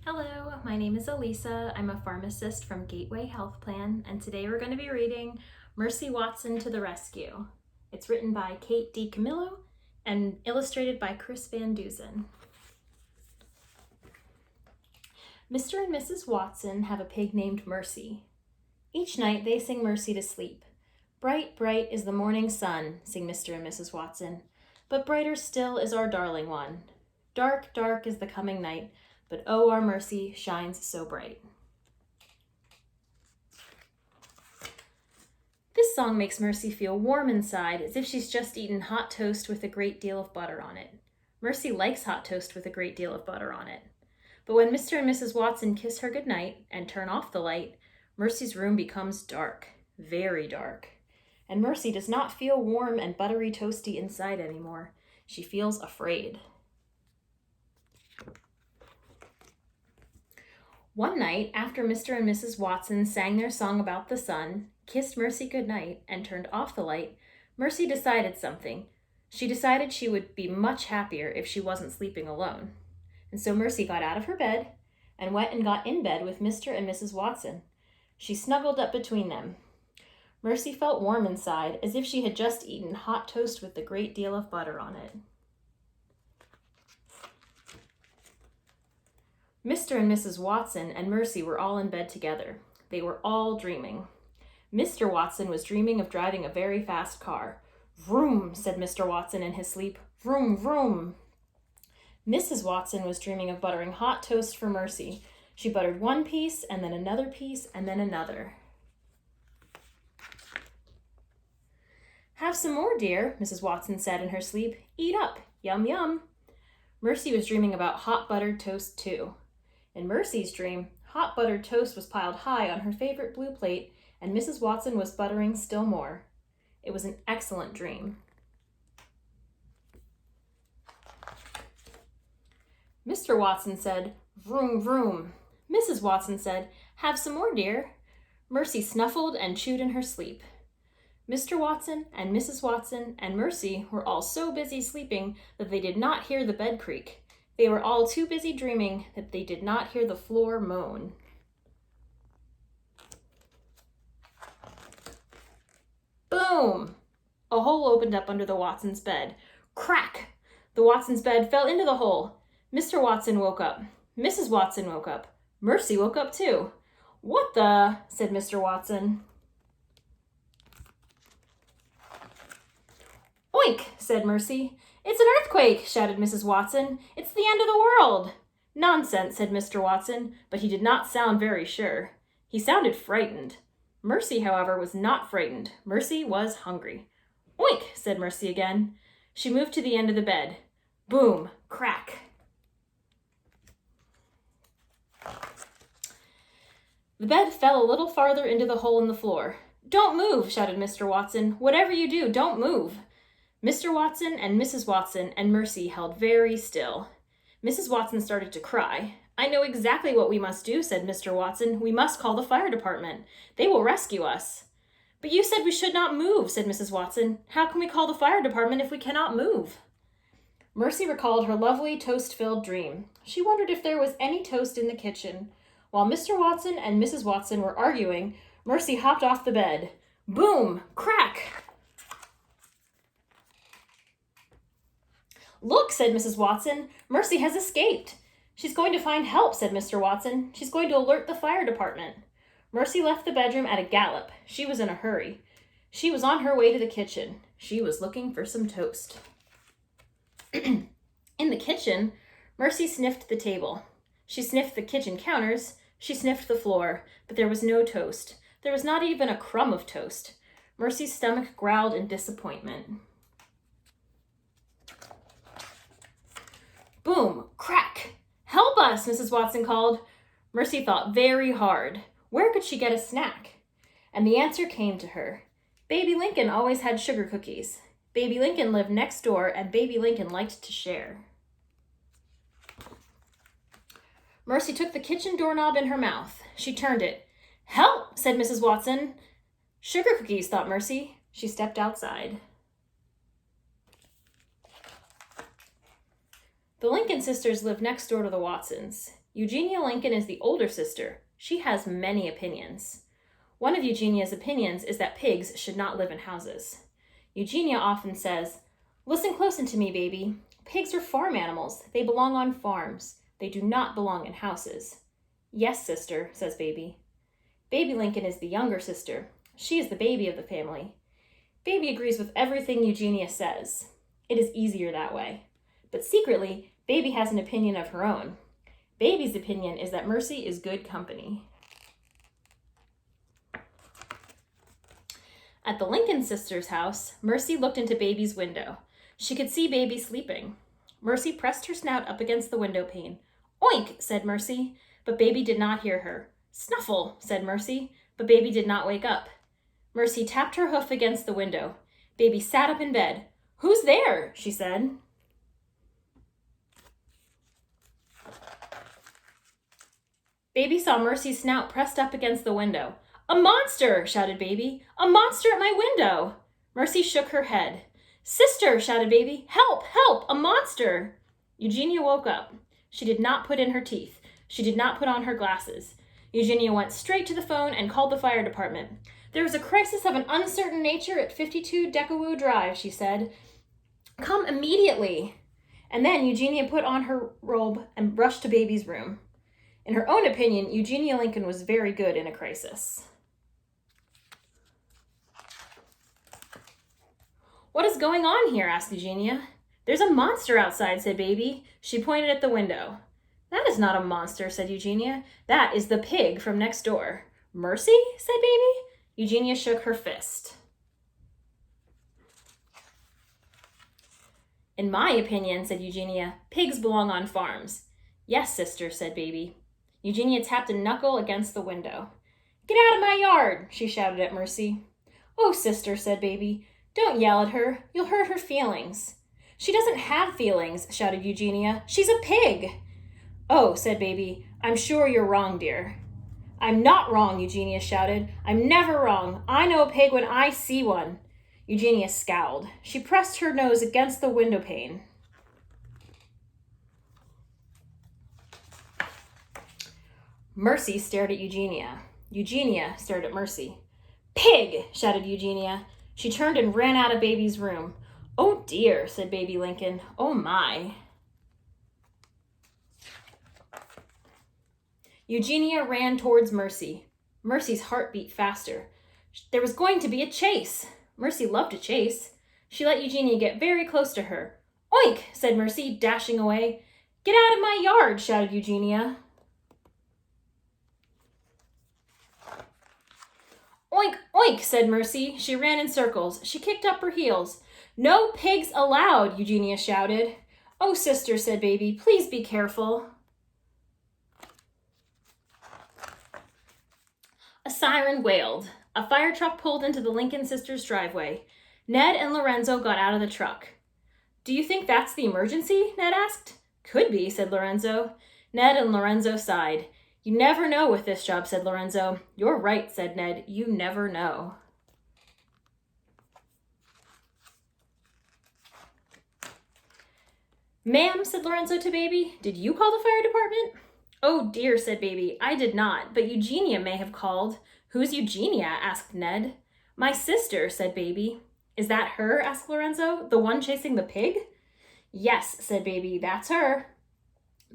Hello, my name is Alisa. I'm a pharmacist from Gateway Health Plan, and today we're going to be reading Mercy Watson to the Rescue. It's written by Kate DiCamillo and illustrated by Chris Van Dusen. Mr. and Mrs. Watson have a pig named Mercy. Each night they sing Mercy to sleep. Bright, bright is the morning sun, sing Mr. and Mrs. Watson, but brighter still is our darling one. Dark, dark is the coming night, but oh, our Mercy shines so bright. This song makes Mercy feel warm inside, as if she's just eaten hot toast with a great deal of butter on it. Mercy likes hot toast with a great deal of butter on it. But when Mr. and Mrs. Watson kiss her goodnight and turn off the light, Mercy's room becomes dark, very dark. And Mercy does not feel warm and buttery toasty inside anymore. She feels afraid. One night, after Mr. and Mrs. Watson sang their song about the sun, kissed Mercy goodnight, and turned off the light, Mercy decided something. She decided she would be much happier if she wasn't sleeping alone. And so Mercy got out of her bed and went and got in bed with Mr. and Mrs. Watson. She snuggled up between them. Mercy felt warm inside, as if she had just eaten hot toast with a great deal of butter on it. Mr. and Mrs. Watson and Mercy were all in bed together. They were all dreaming. Mr. Watson was dreaming of driving a very fast car. Vroom, said Mr. Watson in his sleep. Vroom, vroom. Mrs. Watson was dreaming of buttering hot toast for Mercy. She buttered one piece, and then another piece, and then another. Have some more, dear, Mrs. Watson said in her sleep. Eat up. Yum, yum. Mercy was dreaming about hot buttered toast, too. In Mercy's dream, hot buttered toast was piled high on her favorite blue plate, and Mrs. Watson was buttering still more. It was an excellent dream. Mr. Watson said, vroom, vroom. Mrs. Watson said, have some more, dear. Mercy snuffled and chewed in her sleep. Mr. Watson and Mrs. Watson and Mercy were all so busy sleeping that they did not hear the bed creak. They were all too busy dreaming that they did not hear the floor moan. Boom! A hole opened up under the Watsons' bed. Crack! The Watsons' bed fell into the hole. Mr. Watson woke up. Mrs. Watson woke up. Mercy woke up too. What the? Said Mr. Watson. Oink, said Mercy. It's an earthquake, shouted Mrs. Watson. It's the end of the world. Nonsense, said Mr. Watson, but he did not sound very sure. He sounded frightened. Mercy, however, was not frightened. Mercy was hungry. Oink, said Mercy again. She moved to the end of the bed. Boom, crack. The bed fell a little farther into the hole in the floor. Don't move, shouted Mr. Watson. Whatever you do, don't move. Mr. Watson and Mrs. Watson and Mercy held very still. Mrs. Watson started to cry. I know exactly what we must do, said Mr. Watson. We must call the fire department. They will rescue us. But you said we should not move, said Mrs. Watson. How can we call the fire department if we cannot move? Mercy recalled her lovely toast-filled dream. She wondered if there was any toast in the kitchen. While Mr. Watson and Mrs. Watson were arguing, Mercy hopped off the bed. Boom! Crack! Look, said Mrs. Watson. Mercy has escaped. She's going to find help, said Mr. Watson. She's going to alert the fire department. Mercy left the bedroom at a gallop. She was in a hurry. She was on her way to the kitchen. She was looking for some toast. In the kitchen, Mercy sniffed the table. She sniffed the kitchen counters. She sniffed the floor, but there was no toast. There was not even a crumb of toast. Mercy's stomach growled in disappointment. Boom! Crack! Help us, Mrs. Watson called. Mercy thought very hard. Where could she get a snack? And the answer came to her. Baby Lincoln always had sugar cookies. Baby Lincoln lived next door, and Baby Lincoln liked to share. Mercy took the kitchen doorknob in her mouth. She turned it. Help, said Mrs. Watson. Sugar cookies, thought Mercy. She stepped outside. The Lincoln sisters lived next door to the Watsons. Eugenia Lincoln is the older sister. She has many opinions. One of Eugenia's opinions is that pigs should not live in houses. Eugenia often says, "Listen close to me, baby. Pigs are farm animals. They belong on farms. They do not belong in houses." "Yes, sister," says Baby. Baby Lincoln is the younger sister. She is the baby of the family. Baby agrees with everything Eugenia says. It is easier that way. But secretly, Baby has an opinion of her own. Baby's opinion is that Mercy is good company. At the Lincoln sisters' house, Mercy looked into Baby's window. She could see Baby sleeping. Mercy pressed her snout up against the window pane. "Oink," said Mercy, but Baby did not hear her. "Snuffle," said Mercy, but Baby did not wake up. Mercy tapped her hoof against the window. Baby sat up in bed. "Who's there?" she said. Baby saw Mercy's snout pressed up against the window. "A monster!" shouted Baby. "A monster at my window!" Mercy shook her head. "Sister!" shouted Baby. "Help! Help! A monster!" Eugenia woke up. She did not put in her teeth. She did not put on her glasses. Eugenia went straight to the phone and called the fire department. "There is a crisis of an uncertain nature at 52 Decawoo Drive," she said. "Come immediately." And then Eugenia put on her robe and rushed to Baby's room. In her own opinion, Eugenia Lincoln was very good in a crisis. "What is going on here?" asked Eugenia. "There's a monster outside," said Baby. She pointed at the window. "That is not a monster," said Eugenia. "That is the pig from next door." "Mercy?" said Baby. Eugenia shook her fist. "In my opinion," said Eugenia, "pigs belong on farms." "Yes, sister," said Baby. Eugenia tapped a knuckle against the window. "Get out of my yard," she shouted at Mercy. "Oh, sister," said Baby, "don't yell at her. You'll hurt her feelings." "She doesn't have feelings," shouted Eugenia. "She's a pig." "Oh," said Baby, "I'm sure you're wrong, dear." "I'm not wrong," Eugenia shouted. "I'm never wrong. I know a pig when I see one." Eugenia scowled. She pressed her nose against the window pane. Mercy stared at Eugenia. Eugenia stared at Mercy. "Pig!" shouted Eugenia. She turned and ran out of Baby's room. "Oh dear," said Baby Lincoln. "Oh my." Eugenia ran towards Mercy. Mercy's heart beat faster. There was going to be a chase. Mercy loved to chase. She let Eugenia get very close to her. "Oink!" said Mercy, dashing away. "Get out of my yard!" shouted Eugenia. "Oink, oink," said Mercy. She ran in circles. She kicked up her heels. "No pigs allowed," Eugenia shouted. "Oh, sister," said Baby, "please be careful." A siren wailed. A fire truck pulled into the Lincoln sisters' driveway. Ned and Lorenzo got out of the truck. "Do you think that's the emergency?" Ned asked. "Could be," said Lorenzo. Ned and Lorenzo sighed. "You never know with this job," said Lorenzo. "You're right," said Ned. "You never know." "Ma'am," said Lorenzo to Baby, "did you call the fire department?" "Oh dear," said Baby, "I did not, but Eugenia may have called." "Who's Eugenia?" asked Ned. "My sister," said Baby. "Is that her?" asked Lorenzo. "The one chasing the pig?" "Yes," said Baby, "that's her."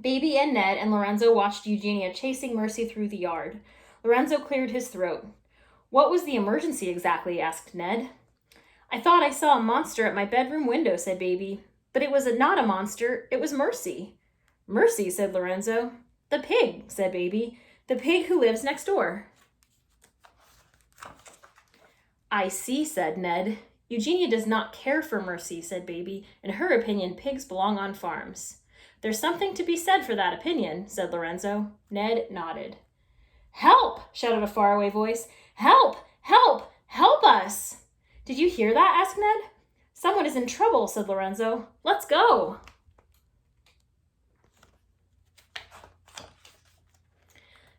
Baby and Ned and Lorenzo watched Eugenia chasing Mercy through the yard. Lorenzo cleared his throat. "What was the emergency exactly?" asked Ned. "I thought I saw a monster at my bedroom window," said Baby. "But it was not a monster, it was Mercy." "Mercy," said Lorenzo. "The pig," said Baby. "The pig who lives next door." "I see," said Ned. "Eugenia does not care for Mercy," said Baby. "In her opinion, pigs belong on farms." "There's something to be said for that opinion," said Lorenzo. Ned nodded. "Help!" shouted a faraway voice. "Help! Help! Help us!" "Did you hear that?" asked Ned. "Someone is in trouble," said Lorenzo. "Let's go."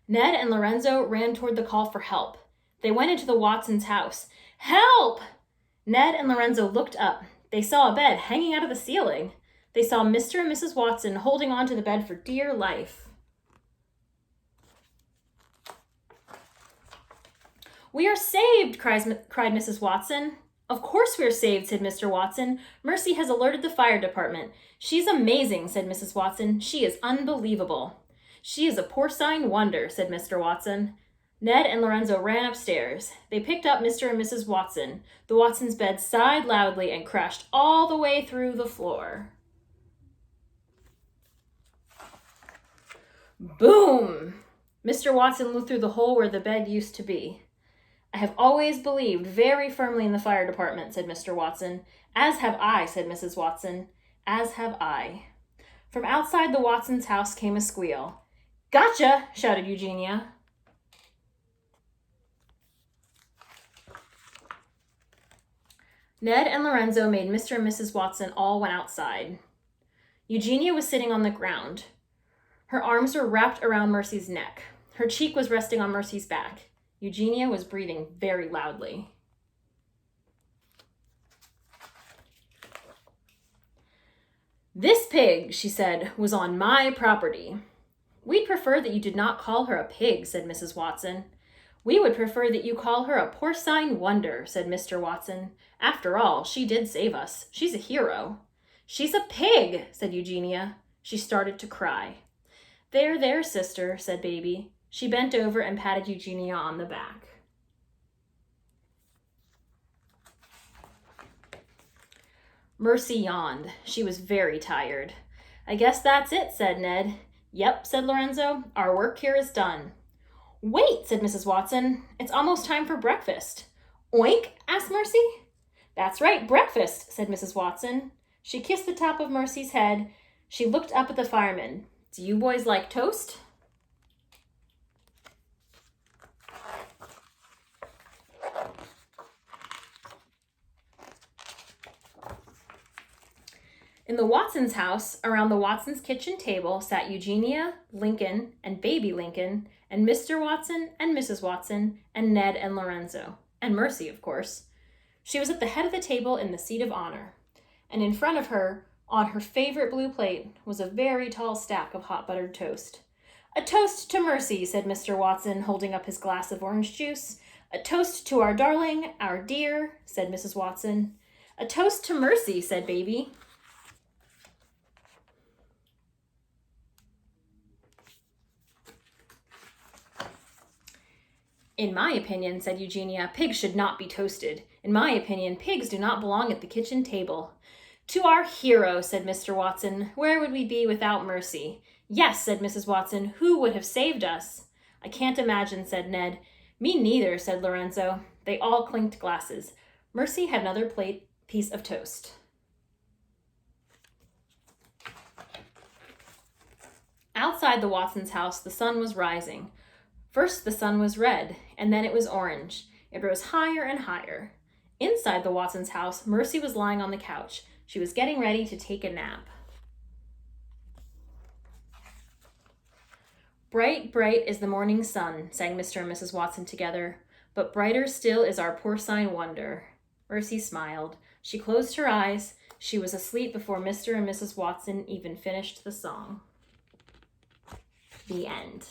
Ned and Lorenzo ran toward the call for help. They went into the Watsons' house. "Help!" Ned and Lorenzo looked up. They saw a bed hanging out of the ceiling. They saw Mr. and Mrs. Watson holding on to the bed for dear life. "We are saved!" cried Mrs. Watson. "Of course we're saved," said Mr. Watson. "Mercy has alerted the fire department." "She's amazing," said Mrs. Watson. "She is unbelievable." "She is a porcine wonder," said Mr. Watson. Ned and Lorenzo ran upstairs. They picked up Mr. and Mrs. Watson. The Watsons' bed sighed loudly and crashed all the way through the floor. Boom! Mr. Watson looked through the hole where the bed used to be. "I have always believed very firmly in the fire department," said Mr. Watson. "As have I," said Mrs. Watson. "As have I." From outside the Watsons' house came a squeal. "Gotcha!" shouted Eugenia. Ned and Lorenzo made Mr. and Mrs. Watson all went outside. Eugenia was sitting on the ground. Her arms were wrapped around Mercy's neck. Her cheek was resting on Mercy's back. Eugenia was breathing very loudly. "This pig," she said, "was on my property." "We'd prefer that you did not call her a pig," said Mrs. Watson. "We would prefer that you call her a porcine wonder," said Mr. Watson. "After all, she did save us. She's a hero." "She's a pig," said Eugenia. She started to cry. "There, there, sister," said Baby. She bent over and patted Eugenia on the back. Mercy yawned. She was very tired. "I guess that's it," said Ned. "Yep," said Lorenzo. "Our work here is done." "Wait," said Mrs. Watson. "It's almost time for breakfast." "Oink?" asked Mercy. "That's right, breakfast," said Mrs. Watson. She kissed the top of Mercy's head. She looked up at the firemen. "Do you boys like toast?" In the Watsons' house, around the Watsons' kitchen table, sat Eugenia, Lincoln, and baby Lincoln, and Mr. Watson and Mrs. Watson, and Ned and Lorenzo, and Mercy, of course. She was at the head of the table in the seat of honor, and in front of her, on her favorite blue plate, was a very tall stack of hot buttered toast. "A toast to Mercy," said Mr. Watson, holding up his glass of orange juice. "A toast to our darling, our dear," said Mrs. Watson. "A toast to Mercy," said Baby. "In my opinion," said Eugenia, "pigs should not be toasted. In my opinion, pigs do not belong at the kitchen table." "To our hero," said Mr. Watson. "Where would we be without Mercy?" "Yes," said Mrs. Watson. "Who would have saved us?" "I can't imagine," said Ned. "Me neither," said Lorenzo. They all clinked glasses. Mercy had another piece of toast. Outside the Watsons' house, the sun was rising. First the sun was red, and then it was orange. It rose higher and higher. Inside the Watsons' house, Mercy was lying on the couch. She was getting ready to take a nap. "Bright, bright is the morning sun," sang Mr. and Mrs. Watson together. "But brighter still is our porcine wonder." Mercy smiled. She closed her eyes. She was asleep before Mr. and Mrs. Watson even finished the song. The end.